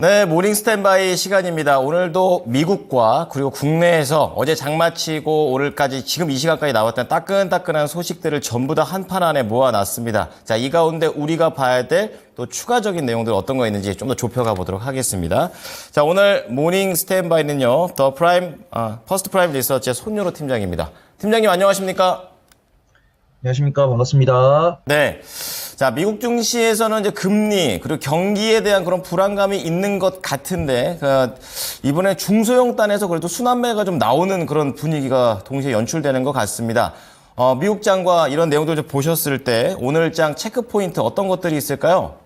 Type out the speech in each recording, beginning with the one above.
네, 모닝 스탠바이 시간입니다. 오늘도 미국과 그리고 국내에서 어제 장마치고 오늘까지 지금 이 시간까지 나왔던 따끈따끈한 소식들을 전부 다 한판 안에 모아놨습니다. 자, 이 가운데 우리가 봐야 될 또 추가적인 내용들 어떤 거 있는지 좀 더 좁혀가 보도록 하겠습니다. 자, 오늘 모닝 스탠바이는요, 퍼스트 프라임 리서치의 손유로 팀장입니다. 팀장님 안녕하십니까? 안녕하십니까. 반갑습니다. 네. 자, 미국 증시에서는 이제 금리, 그리고 경기에 대한 그런 불안감이 있는 것 같은데, 이번에 중소형 단에서 그래도 순환매가 좀 나오는 그런 분위기가 동시에 연출되는 것 같습니다. 미국 장과 이런 내용들 좀 보셨을 때, 오늘 장 체크 포인트 어떤 것들이 있을까요?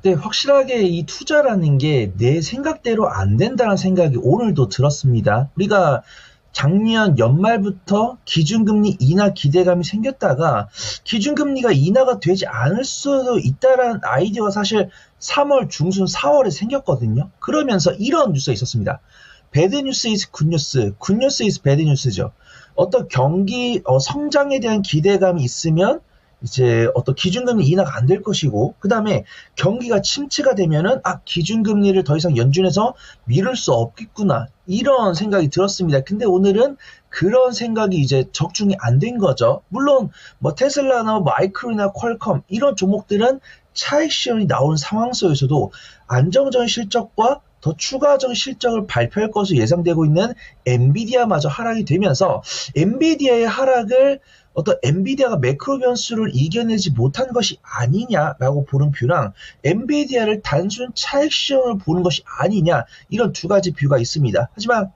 네, 확실하게 이 투자라는 게 내 생각대로 안 된다는 생각이 오늘도 들었습니다. 우리가 작년 연말부터 기준금리 인하 기대감이 생겼다가 기준금리가 인하가 되지 않을 수도 있다라는 아이디어가 사실 3월 중순 4월에 생겼거든요. 그러면서 이런 뉴스가 있었습니다. 배드 뉴스 is 굿 뉴스, 굿 뉴스 is 배드 뉴스죠. 어떤 경기 성장에 대한 기대감이 있으면 이제 어떤 기준금리 인하가 안 될 것이고, 그 다음에 경기가 침체가 되면은 기준금리를 더 이상 연준에서 미룰 수 없겠구나, 이런 생각이 들었습니다. 근데 오늘은 그런 생각이 이제 적중이 안 된 거죠. 물론 뭐 테슬라나 마이크론이나 퀄컴 이런 종목들은 차익 실현이 나오는 상황 속에서도 안정적인 실적과 더 추가적인 실적을 발표할 것으로 예상되고 있는 엔비디아마저 하락이 되면서, 엔비디아의 하락을 어떤 엔비디아가 매크로 변수를 이겨내지 못한 것이 아니냐라고 보는 뷰랑, 엔비디아를 단순 차익 실현을 보는 것이 아니냐, 이런 두 가지 뷰가 있습니다. 하지만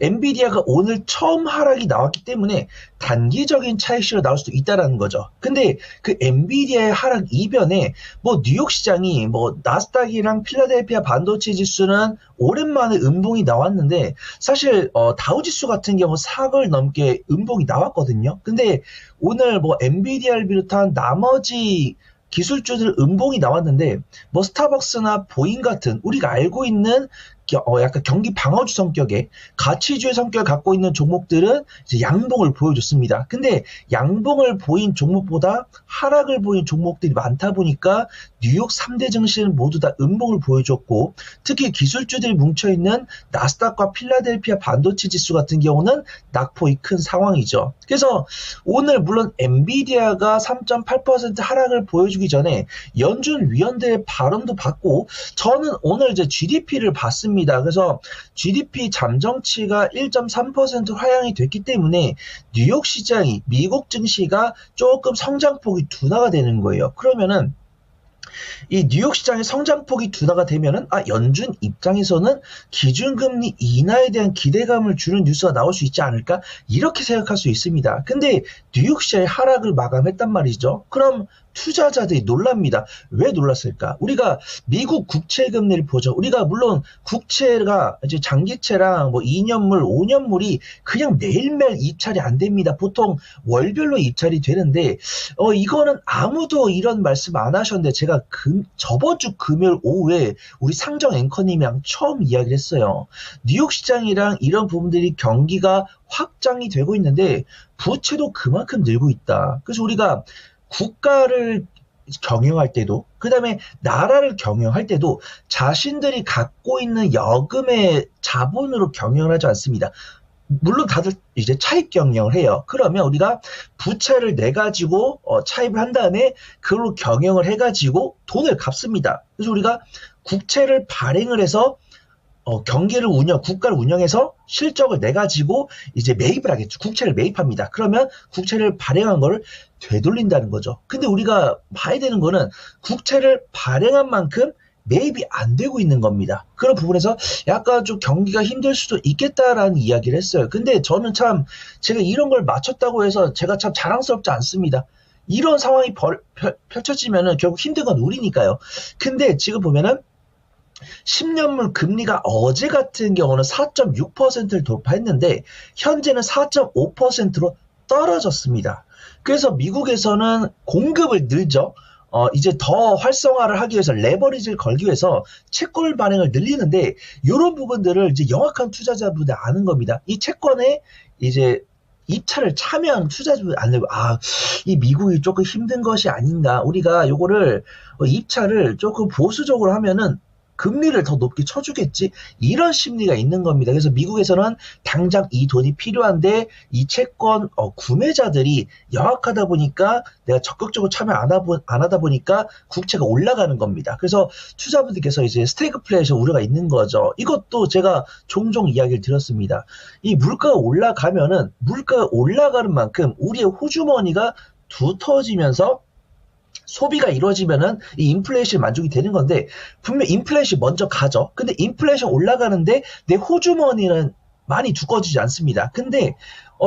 엔비디아가 오늘 처음 하락이 나왔기 때문에 단기적인 차익 실현이 나올 수도 있다라는 거죠. 근데 그 엔비디아의 하락 이변에 뭐 뉴욕 시장이 뭐 나스닥이랑 필라델피아 반도체 지수는 오랜만에 음봉이 나왔는데, 사실 다우지수 같은 경우 4걸 넘게 음봉이 나왔거든요. 근데 오늘 뭐 엔비디아를 비롯한 나머지 기술주들 음봉이 나왔는데, 뭐 스타벅스나 보잉 같은 우리가 알고 있는 약간 경기 방어주 성격의 가치주의 성격을 갖고 있는 종목들은 이제 양봉을 보여줬습니다. 근데 양봉을 보인 종목보다 하락을 보인 종목들이 많다 보니까 뉴욕 3대 증시는 모두 다 음봉을 보여줬고, 특히 기술주들이 뭉쳐있는 나스닥과 필라델피아 반도체 지수 같은 경우는 낙폭이 큰 상황이죠. 그래서 오늘 물론 엔비디아가 3.8% 하락을 보여주기 전에 연준 위원들의 발언도 받고, 저는 오늘 이제 GDP를 봤습니다. 그래서 GDP 잠정치가 1.3% 하향이 됐기 때문에 뉴욕 시장이, 미국 증시가 조금 성장폭이 둔화가 되는 거예요. 그러면은 이 뉴욕 시장의 성장폭이 둔화가 되면은 연준 입장에서는 기준금리 인하에 대한 기대감을 주는 뉴스가 나올 수 있지 않을까, 이렇게 생각할 수 있습니다. 근데 뉴욕 시장의 하락을 마감했단 말이죠. 그럼 투자자들이 놀랍니다. 왜 놀랐을까? 우리가 미국 국채 금리를 보죠. 우리가 물론 국채가 이제 장기채랑 뭐 2년물, 5년물이 그냥 매일매일 입찰이 안 됩니다. 보통 월별로 입찰이 되는데, 이거는 아무도 이런 말씀 안 하셨는데, 제가 저번 주 금요일 오후에 우리 상정 앵커님이랑 처음 이야기를 했어요. 뉴욕 시장이랑 이런 부분들이 경기가 확장이 되고 있는데 부채도 그만큼 늘고 있다. 그래서 우리가 국가를 경영할 때도, 그 다음에 나라를 경영할 때도 자신들이 갖고 있는 여금의 자본으로 경영을 하지 않습니다. 물론 다들 이제 차입 경영을 해요. 그러면 우리가 부채를 내가지고 차입을 한 다음에 그걸로 경영을 해가지고 돈을 갚습니다. 그래서 우리가 국채를 발행을 해서 국가를 운영해서 실적을 내가지고 이제 매입을 하겠죠. 국채를 매입합니다. 그러면 국채를 발행한 거를 되돌린다는 거죠. 근데 우리가 봐야 되는 거는 국채를 발행한 만큼 매입이 안 되고 있는 겁니다. 그런 부분에서 약간 좀 경기가 힘들 수도 있겠다라는 이야기를 했어요. 근데 저는 참, 제가 이런 걸 맞췄다고 해서 제가 참 자랑스럽지 않습니다. 이런 상황이 펼쳐지면은 결국 힘든 건 우리니까요. 근데 지금 보면은 10년물 금리가 어제 같은 경우는 4.6%를 돌파했는데 현재는 4.5%로 떨어졌습니다. 그래서 미국에서는 공급을 늘죠. 이제 더 활성화를 하기 위해서, 레버리지를 걸기 위해서 채권 발행을 늘리는데, 이런 부분들을 이제 영악한 투자자분들 아는 겁니다. 이 채권에 이제 입찰을 참여한 투자자분들 안 되고, 이 미국이 조금 힘든 것이 아닌가, 우리가 요거를 입찰을 조금 보수적으로 하면은 금리를 더 높게 쳐주겠지? 이런 심리가 있는 겁니다. 그래서 미국에서는 당장 이 돈이 필요한데 이 채권 구매자들이 영악하다 보니까 내가 적극적으로 참여 안 하다 보니까 국채가 올라가는 겁니다. 그래서 투자분들께서 이제 스태그플레이션 우려가 있는 거죠. 이것도 제가 종종 이야기를 드렸습니다. 이 물가가 올라가면은 물가가 올라가는 만큼 우리의 호주머니가 두터워지면서 소비가 이루어지면은 이 인플레이션이 만족이 되는 건데 분명 인플레이션이 먼저 가죠. 근데 인플레이션 올라가는데 내 호주머니는 많이 두꺼워지지 않습니다. 근데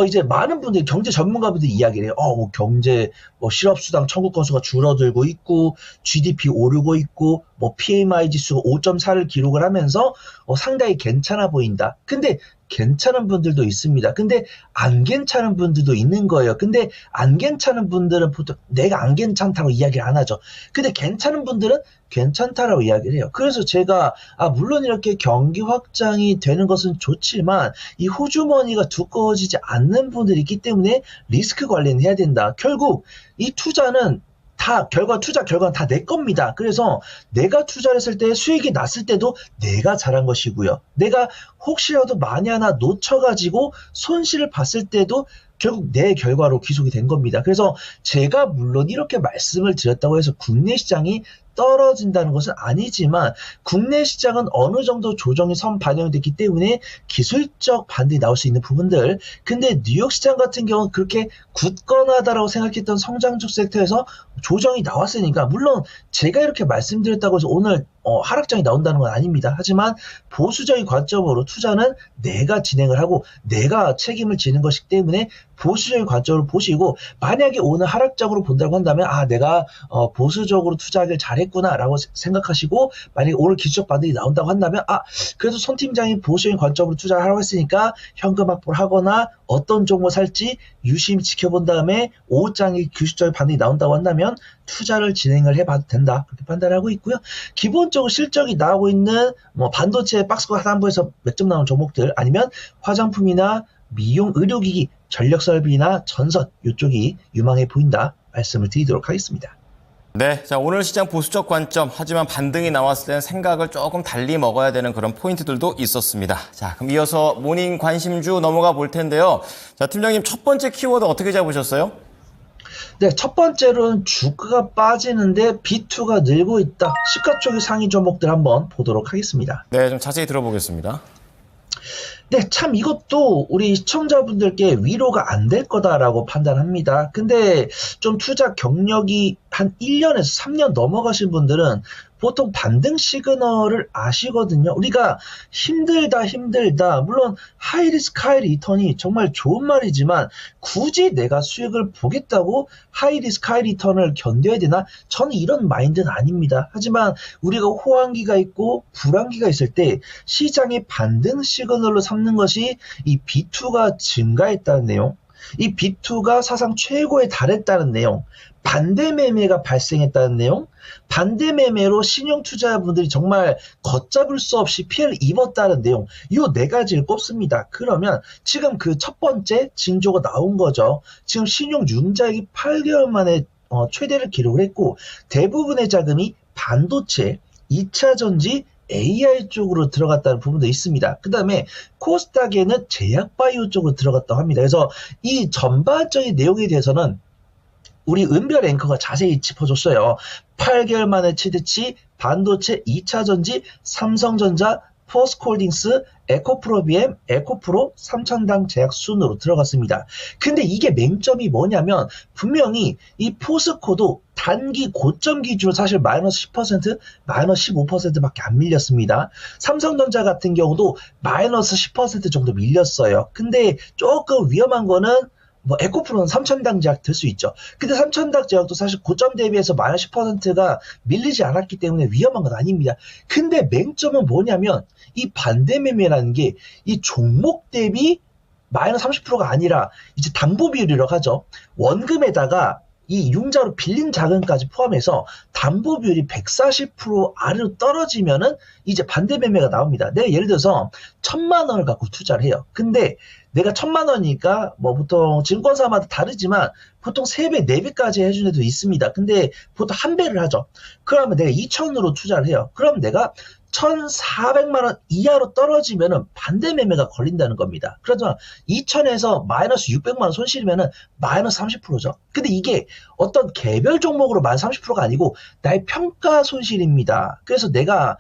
이제 많은 분들이 경제 전문가분들이 이야기를 해요. 뭐 경제 실업수당 청구 건수가 줄어들고 있고 GDP 오르고 있고 뭐 PMI 지수가 5.4를 기록을 하면서 상당히 괜찮아 보인다. 근데 괜찮은 분들도 있습니다. 근데 안 괜찮은 분들도 있는 거예요. 근데 안 괜찮은 분들은 보통 내가 안 괜찮다고 이야기를 안 하죠. 근데 괜찮은 분들은 괜찮다라고 이야기를 해요. 그래서 제가 물론 이렇게 경기 확장이 되는 것은 좋지만 이 호주머니가 두꺼워지지 않는 분들이 있기 때문에 리스크 관리는 해야 된다. 결국 이 투자는 투자 결과는 다 내 겁니다. 그래서 내가 투자를 했을 때 수익이 났을 때도 내가 잘한 것이고요. 내가 혹시라도 만에 하나 놓쳐가지고 손실을 봤을 때도 결국 내 결과로 귀속이 된 겁니다. 그래서 제가 물론 이렇게 말씀을 드렸다고 해서 국내 시장이 떨어진다는 것은 아니지만 국내 시장은 어느 정도 조정이 반영이 됐기 때문에 기술적 반등이 나올 수 있는 부분들, 근데 뉴욕 시장 같은 경우는 그렇게 굳건하다라고 생각했던 성장적 섹터에서 조정이 나왔으니까 물론 제가 이렇게 말씀드렸다고 해서 오늘 하락장이 나온다는 건 아닙니다. 하지만 보수적인 관점으로 투자는 내가 진행을 하고 내가 책임을 지는 것이기 때문에 보수적인 관점으로 보시고 만약에 오늘 하락장으로 본다고 한다면 내가 보수적으로 투자하길 잘했구나라고 생각하시고 만약에 오늘 기술적 반등이 나온다고 한다면 그래도 손 팀장이 보수적인 관점으로 투자를 하라고 했으니까 현금 확보를 하거나 어떤 종목 살지 유심히 지켜본 다음에 오후장에 기술적인 반등이 나온다고 한다면 투자를 진행을 해봐도 된다. 그렇게 판단하고 있고요. 기본적으로 실적이 나오고 있는 반도체 박스권 하단부에서 몇 점 나오는 종목들 아니면 화장품이나 미용 의료기기, 전력설비나 전선 이쪽이 유망해 보인다 말씀을 드리도록 하겠습니다. 네, 자 오늘 시장 보수적 관점 하지만 반등이 나왔을 때는 생각을 조금 달리 먹어야 되는 그런 포인트들도 있었습니다. 자 그럼 이어서 모닝 관심주 넘어가 볼 텐데요. 자 팀장님 첫 번째 키워드 어떻게 잡으셨어요? 네, 첫 번째로는 주가가 빠지는데 B2가 늘고 있다. 시가총액 상위 종목들 한번 보도록 하겠습니다. 네, 좀 자세히 들어보겠습니다. 네, 참 이것도 우리 시청자분들께 위로가 안 될 거다라고 판단합니다. 근데 좀 투자 경력이 한 1년에서 3년 넘어가신 분들은 보통 반등 시그널을 아시거든요. 우리가 힘들다. 물론 하이리스크 하이리턴이 정말 좋은 말이지만 굳이 내가 수익을 보겠다고 하이리스크 하이리턴을 견뎌야 되나? 저는 이런 마인드는 아닙니다. 하지만 우리가 호황기가 있고 불황기가 있을 때 시장의 반등 시그널로 삼는 것이 이 B2가 증가했다는 내용, 이 B2가 사상 최고에 달했다는 내용, 반대 매매가 발생했다는 내용, 반대 매매로 신용 투자자분들이 정말 걷잡을 수 없이 피해를 입었다는 내용, 이 네 가지를 꼽습니다. 그러면 지금 그 첫 번째 징조가 나온 거죠. 지금 신용 융자액이 8개월 만에 최대를 기록을 했고 대부분의 자금이 반도체, 2차 전지, AI 쪽으로 들어갔다는 부분도 있습니다. 그 다음에 코스닥에는 제약바이오 쪽으로 들어갔다고 합니다. 그래서 이 전반적인 내용에 대해서는 우리 은별 앵커가 자세히 짚어줬어요. 8개월 만에 최대치, 반도체, 2차 전지, 삼성전자, 포스코홀딩스, 에코프로비엠, 에코프로, 삼천당 제약 순으로 들어갔습니다. 근데 이게 맹점이 뭐냐면 분명히 이 포스코도 단기 고점 기준으로 사실 마이너스 10%, 마이너스 15%밖에 안 밀렸습니다. 삼성전자 같은 경우도 마이너스 10% 정도 밀렸어요. 근데 조금 위험한 거는 에코프로는 삼천당 제약 될 수 있죠. 근데 삼천당 제약도 사실 고점 대비해서 마이너스 10%가 밀리지 않았기 때문에 위험한 건 아닙니다. 근데 맹점은 뭐냐면 이 반대 매매라는 게 이 종목 대비 마이너스 30%가 아니라 이제 담보 비율이라고 하죠. 원금에다가 이 융자로 빌린 자금까지 포함해서 담보 비율이 140% 아래로 떨어지면은 이제 반대 매매가 나옵니다. 내가 예를 들어서 1,000만 원을 갖고 투자를 해요. 근데 내가 1,000만 원이니까 보통 증권사마다 다르지만 보통 3배, 4배까지 해주는 데도 있습니다. 근데 보통 1배를 하죠. 그러면 내가 2,000으로 투자를 해요. 그럼 내가 1,400만 원 이하로 떨어지면은 반대 매매가 걸린다는 겁니다. 그러면 2,000에서 마이너스 600만 원 손실이면은 마이너스 30%죠. 근데 이게 어떤 개별 종목으로 마이너스 30%가 아니고 나의 평가 손실입니다. 그래서 내가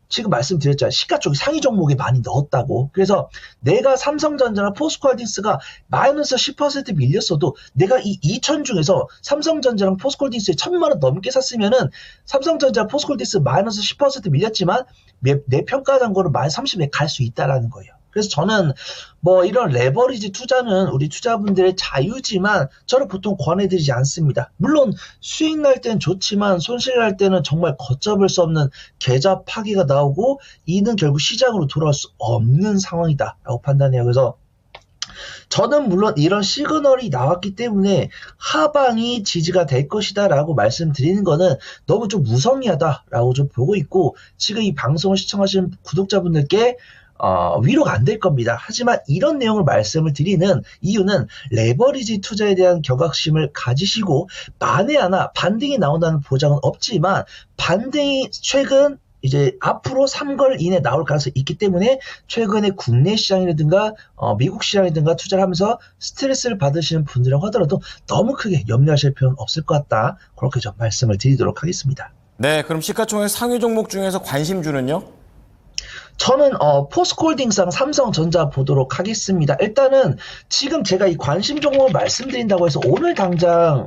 지금 말씀드렸잖아요. 시가 쪽에 상위 종목에 많이 넣었다고. 그래서 내가 삼성전자나 포스코홀딩스가 마이너스 10% 밀렸어도 내가 이 2천 중에서 삼성전자랑 포스코홀딩스에 1,000만 원 넘게 샀으면은 삼성전자, 포스코홀딩스 마이너스 10% 밀렸지만 내 평가 잔고는 마이너스 30에 갈 수 있다라는 거예요. 그래서 저는 뭐 이런 레버리지 투자는 우리 투자분들의 자유지만 저는 보통 권해드리지 않습니다. 물론 수익 날 때는 좋지만 손실 날 때는 정말 걷잡을 수 없는 계좌 파기가 나오고 이는 결국 시장으로 돌아올 수 없는 상황이다라고 판단해요. 그래서 저는 물론 이런 시그널이 나왔기 때문에 하방이 지지가 될 것이다 라고 말씀드리는 거는 너무 좀 무성의하다라고 좀 보고 있고 지금 이 방송을 시청하시는 구독자분들께 위로가 안 될 겁니다. 하지만 이런 내용을 말씀을 드리는 이유는 레버리지 투자에 대한 경각심을 가지시고 만에 하나 반등이 나온다는 보장은 없지만 반등이 최근 이제 앞으로 3개월 이내 나올 가능성이 있기 때문에 최근에 국내 시장이라든가 미국 시장이라든가 투자를 하면서 스트레스를 받으시는 분들이라고 하더라도 너무 크게 염려하실 필요는 없을 것 같다. 그렇게 좀 말씀을 드리도록 하겠습니다. 네, 그럼 시가총액 상위 종목 중에서 관심주는요? 저는 포스코홀딩스랑 삼성전자 보도록 하겠습니다. 일단은 지금 제가 이 관심 종목을 말씀드린다고 해서 오늘 당장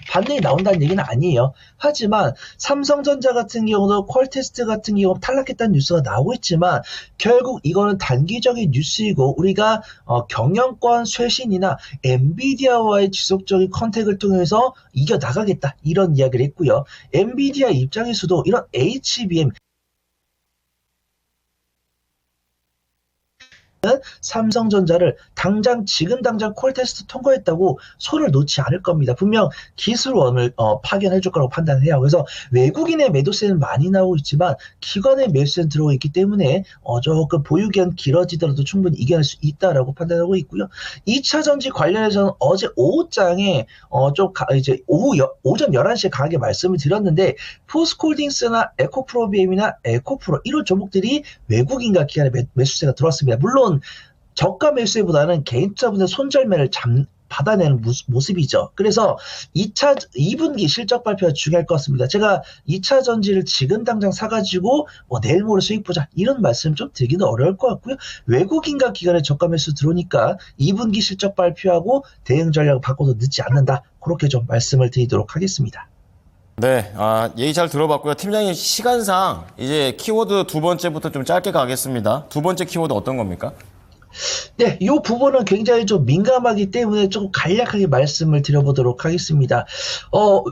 반등이 나온다는 얘기는 아니에요. 하지만 삼성전자 같은 경우도 퀄테스트 같은 경우 탈락했다는 뉴스가 나오고 있지만 결국 이거는 단기적인 뉴스이고 우리가 경영권 쇄신이나 엔비디아와의 지속적인 컨택을 통해서 이겨나가겠다 이런 이야기를 했고요. 엔비디아 입장에서도 이런 HBM 삼성전자를 지금 당장 콜테스트 통과했다고 손을 놓지 않을 겁니다. 분명 기술원을 파견해 줄 거라고 판단해요. 그래서 외국인의 매도세는 많이 나오고 있지만 기관의 매수세는 들어오고 있기 때문에 조금 보유기간 길어지더라도 충분히 이겨낼 수 있다라고 판단하고 있고요. 2차 전지 관련해서는 어제 오후장에 이제 오전 11시에 강하게 말씀을 드렸는데 포스코홀딩스나 에코프로비엠이나 에코프로 이런 종목들이 외국인과 기관의 매수세가 들어왔습니다. 물론 저가 매수세보다는 개인 투자분들 손절매를 받아내는 모습이죠. 그래서 2분기 실적 발표가 중요할 것 같습니다. 제가 2차 전지를 지금 당장 사가지고 내일 모레 수익 보자 이런 말씀 좀 드리기는 어려울 것 같고요. 외국인과 기관의 저가 매수 들어오니까 2분기 실적 발표하고 대응 전략을 바꿔도 늦지 않는다. 그렇게 좀 말씀을 드리도록 하겠습니다. 네, 얘기 잘 들어봤고요. 팀장님 시간상 이제 키워드 두 번째부터 좀 짧게 가겠습니다. 두 번째 키워드 어떤 겁니까? 네, 이 부분은 굉장히 좀 민감하기 때문에 조금 간략하게 말씀을 드려보도록 하겠습니다.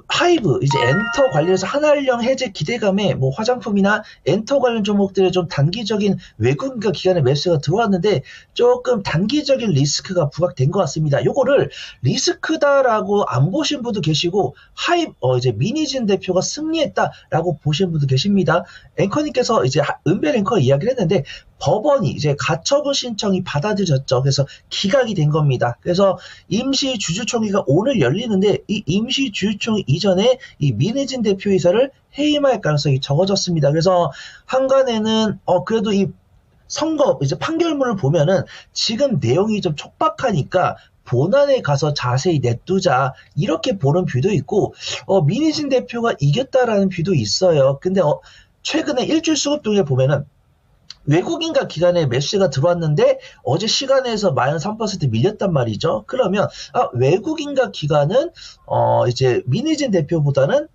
하이브, 이제 엔터 관련해서 한알령 해제 기대감에 화장품이나 엔터 관련 종목들의 좀 단기적인 외국인과 기관의 매수가 들어왔는데 조금 단기적인 리스크가 부각된 것 같습니다. 요거를 리스크다라고 안 보신 분도 계시고 이제 민희진 대표가 승리했다라고 보신 분도 계십니다. 앵커님께서 이제 은별 앵커 이야기를 했는데 법원이 이제 가처분 신청이 받아들여졌죠. 그래서 기각이 된 겁니다. 그래서 임시 주주총회가 오늘 열리는데 이 임시 주주총회 이전에 이 민혜진 대표 이사를 해임할 가능성이 적어졌습니다. 그래서 한간에는 그래도 이 선거 이제 판결문을 보면은 지금 내용이 좀 촉박하니까 본안에 가서 자세히 냅두자 이렇게 보는 뷰도 있고 민희진 대표가 이겼다라는 뷰도 있어요. 근데 최근에 일주일 수급동에 보면은 외국인과 기관의 매수세가 들어왔는데 어제 시간에서 마이너스 3% 밀렸단 말이죠. 그러면 외국인과 기관은 이제 민희진 대표보다는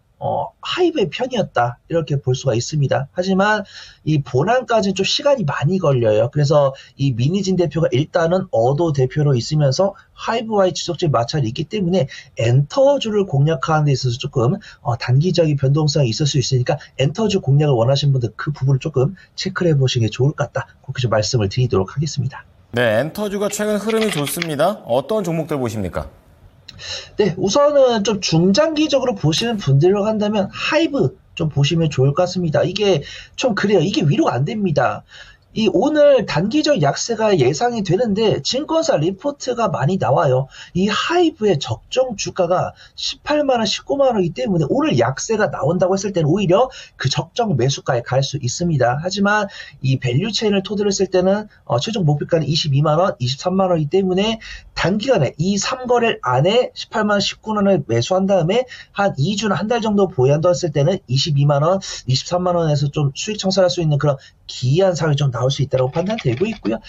하이브의 편이었다 이렇게 볼 수가 있습니다. 하지만 이 본안까지는 좀 시간이 많이 걸려요. 그래서 이 민희진 대표가 일단은 어도 대표로 있으면서 하이브와의 지속적인 마찰이 있기 때문에 엔터주를 공략하는 데 있어서 조금 단기적인 변동성이 있을 수 있으니까 엔터주 공략을 원하시는 분들 그 부분을 조금 체크를 해보시는 게 좋을 것 같다. 그렇게 좀 말씀을 드리도록 하겠습니다. 네, 엔터주가 최근 흐름이 좋습니다. 어떤 종목들 보십니까? 네, 우선은 좀 중장기적으로 보시는 분들로 한다면 하이브 좀 보시면 좋을 것 같습니다. 이게 좀 그래요. 이게 위로가 안 됩니다. 이 오늘 단기적 약세가 예상이 되는데 증권사 리포트가 많이 나와요. 이 하이브의 적정 주가가 18만 원, 19만 원이기 때문에 오늘 약세가 나온다고 했을 때는 오히려 그 적정 매수가에 갈 수 있습니다. 하지만 이 밸류 체인을 토대로 했을 때는 최종 목표가는 22만 원, 23만 원이기 때문에 단기간에 이 3거래일 안에 18만 원, 19만 원을 매수한 다음에 한 2주나 한 달 정도 보유한다고 했을 때는 22만 원, 23만 원에서 좀 수익 청산할 수 있는 그런 기이한 상황이 좀 나올 수 있다고 판단되고 있고요.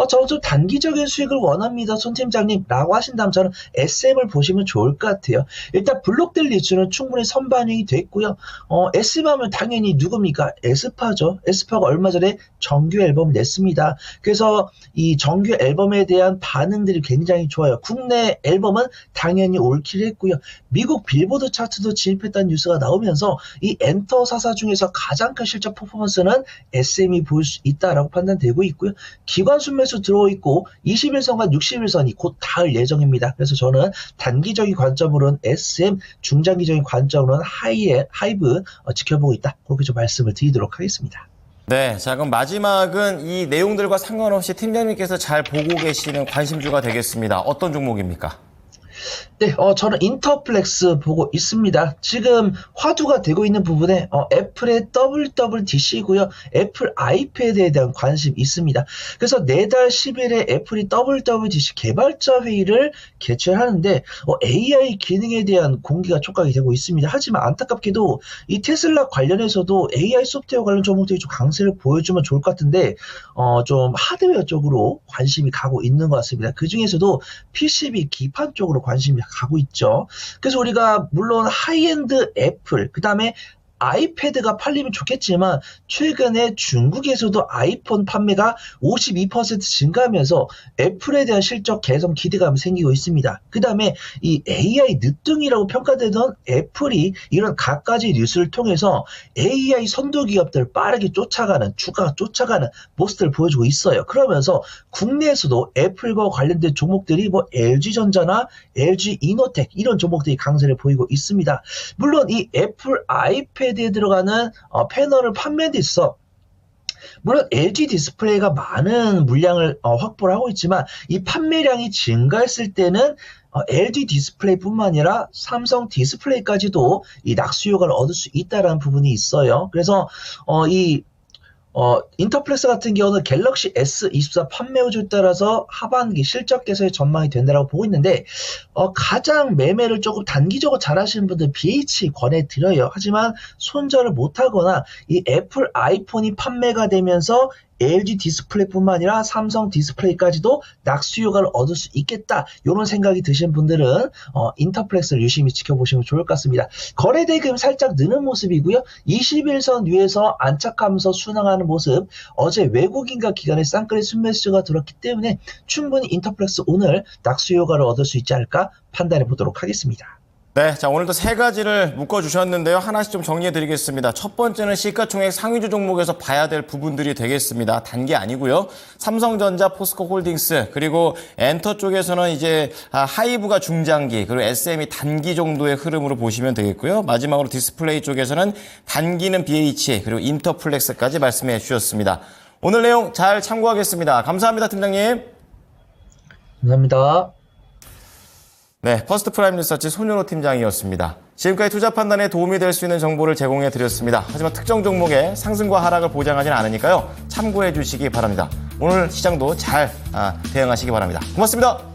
저는 좀 단기적인 수익을 원합니다, 손 팀장님 라고 하신다면 저는 SM을 보시면 좋을 것 같아요. 일단 블록들 리츠는 충분히 선반영이 됐고요. SM 하면 당연히 누굽니까? 에스파죠. 에스파가 얼마 전에 정규 앨범 냈습니다. 그래서 이 정규 앨범에 대한 반응들이 굉장히 좋아요. 국내 앨범은 당연히 올킬 했고요. 미국 빌보드 차트도 진입했다는 뉴스가 나오면서 이 엔터 사사 중에서 가장 큰 실적 퍼포먼스는 SM이 보일 수 있다라고 판단되고 있고요. 기관 순매수 들어있고 21선과 61선이 곧 닿을 예정입니다. 그래서 저는 단기적인 관점으로는 SM, 중장기적인 관점으로는 하이브 지켜보고 있다. 그렇게 좀 말씀을 드리도록 하겠습니다. 네, 자 그럼 마지막은 이 내용들과 상관없이 팀장님께서 잘 보고 계시는 관심주가 되겠습니다. 어떤 종목입니까? 네, 저는 인터플렉스 보고 있습니다. 지금 화두가 되고 있는 부분에 애플의 WWDC고요. 애플 아이패드에 대한 관심이 있습니다. 그래서 내달 10일에 애플이 WWDC 개발자 회의를 개최하는데 AI 기능에 대한 공개가 촉각이 되고 있습니다. 하지만 안타깝게도 이 테슬라 관련해서도 AI 소프트웨어 관련 종목들이 좀 강세를 보여주면 좋을 것 같은데 좀 하드웨어 쪽으로 관심이 가고 있는 것 같습니다. 그 중에서도 PCB 기판 쪽으로 관심이 가고 있죠. 그래서 우리가 물론 하이엔드 애플, 그 다음에 아이패드가 팔리면 좋겠지만 최근에 중국에서도 아이폰 판매가 52% 증가하면서 애플에 대한 실적 개선 기대감이 생기고 있습니다. 그 다음에 이 AI 늦둥이라고 평가되던 애플이 이런 갖가지 뉴스를 통해서 AI 선도 기업들 빠르게 쫓아가는, 주가가 쫓아가는 모습들을 보여주고 있어요. 그러면서 국내에서도 애플과 관련된 종목들이 뭐 LG전자나 LG이노텍 이런 종목들이 강세를 보이고 있습니다. 물론 이 애플 아이패드에 들어가는 패널을 판매돼 있어. 물론 LG 디스플레이가 많은 물량을 확보를 하고 있지만 이 판매량이 증가했을 때는 LG 디스플레이뿐만 아니라 삼성 디스플레이까지도 이 낙수 효과를 얻을 수 있다는 부분이 있어요. 그래서 인터플렉스 같은 경우는 갤럭시 S24 판매 호조에 따라서 하반기 실적 개선의 전망이 된다고 보고 있는데 가장 매매를 조금 단기적으로 잘하시는 분들 BH 권해드려요. 하지만 손절을 못하거나 이 애플 아이폰이 판매가 되면서 LG 디스플레이뿐만 아니라 삼성 디스플레이까지도 낙수 효과를 얻을 수 있겠다. 이런 생각이 드신 분들은 인터플렉스를 유심히 지켜보시면 좋을 것 같습니다. 거래 대금 살짝 느는 모습이고요. 21선 위에서 안착하면서 순항하는 모습. 어제 외국인과 기관의 쌍끌이 순매수가 들었기 때문에 충분히 인터플렉스 오늘 낙수 효과를 얻을 수 있지 않을까 판단해 보도록 하겠습니다. 네, 자 오늘도 세 가지를 묶어주셨는데요. 하나씩 좀 정리해드리겠습니다. 첫 번째는 시가총액 상위주 종목에서 봐야 될 부분들이 되겠습니다. 단기 아니고요. 삼성전자, 포스코홀딩스 그리고 엔터 쪽에서는 이제 하이브가 중장기 그리고 SM이 단기 정도의 흐름으로 보시면 되겠고요. 마지막으로 디스플레이 쪽에서는 단기는 BH 그리고 인터플렉스까지 말씀해 주셨습니다. 오늘 내용 잘 참고하겠습니다. 감사합니다, 팀장님. 감사합니다. 네, 퍼스트 프라임 리서치 손윤호 팀장이었습니다. 지금까지 투자 판단에 도움이 될 수 있는 정보를 제공해 드렸습니다. 하지만 특정 종목의 상승과 하락을 보장하지는 않으니까요. 참고해 주시기 바랍니다. 오늘 시장도 잘 대응하시기 바랍니다. 고맙습니다.